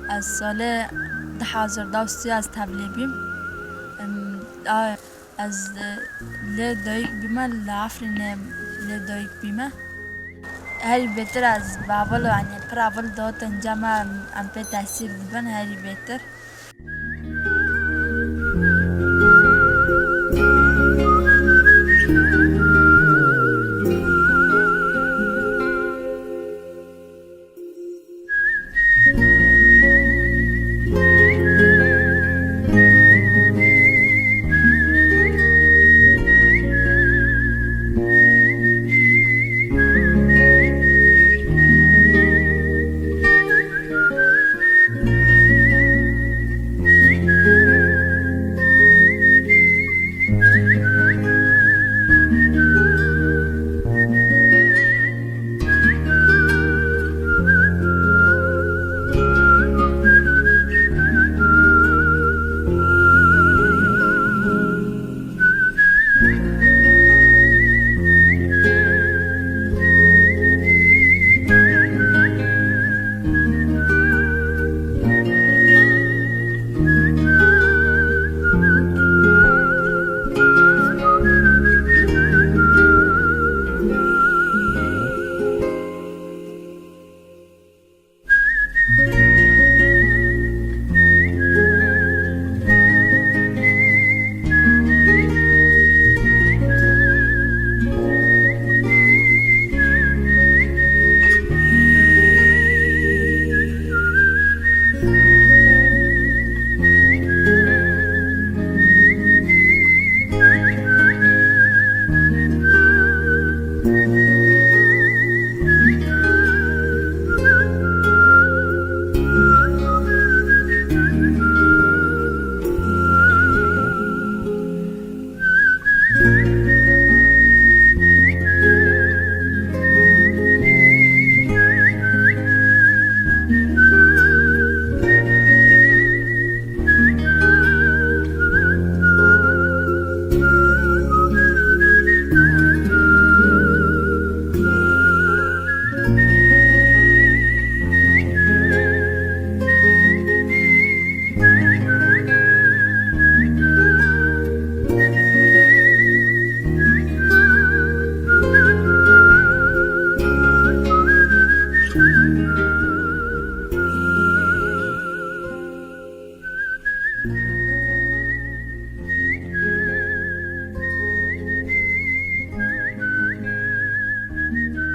از سال 2010 از تبلیبیم از دایک بیمه لعفرین دایک بیمه هری بهتر از باول یعنی پر اول داد انجام ام به تاثیر دیدن هری بهتر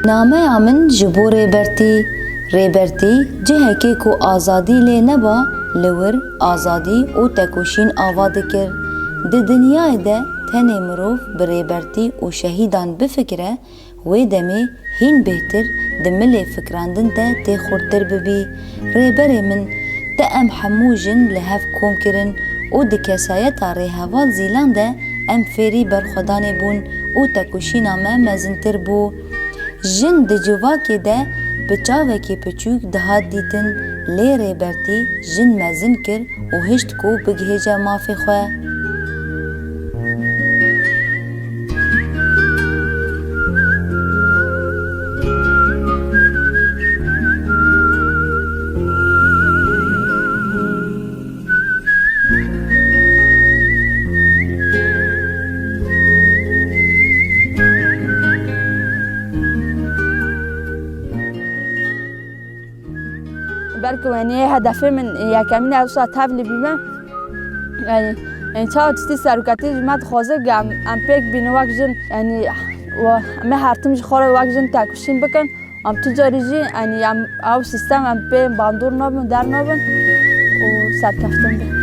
نامه من جبو ریبرتی جهکی کو آزادی لی نبا لور آزادی او تکوشین آوا دکر ده دنیای ده تنه مروف بریبرتی و شهیدان بفکره و دمی هین بهتر دملی فکراندن ده تی خورتر ببی ریبری من ده ام حموجن لحف کوم کرن او ده کسایت ریحوال زیلان ده ام فیری برخودانه بون او تکوشین آمه مزنتر بو جن د جواکی ده بچاوکی پچوک دهات دیتن لی ریبرتی جن مزن کر و هشت کو بگهجه مافی خواه. بلکه یعنی هدفی من یکمی نوسا تبلی بیمه یعنی چه آتیستی سرکتی جمعت خوازه گم ام پیک بینه وقت جن یعنی و همه هرتمش خوره وقت جن تکوشین بکن ام تجاری جی یعنی او سیستم ام پی باندور نابن در نابن و سرکفتن ده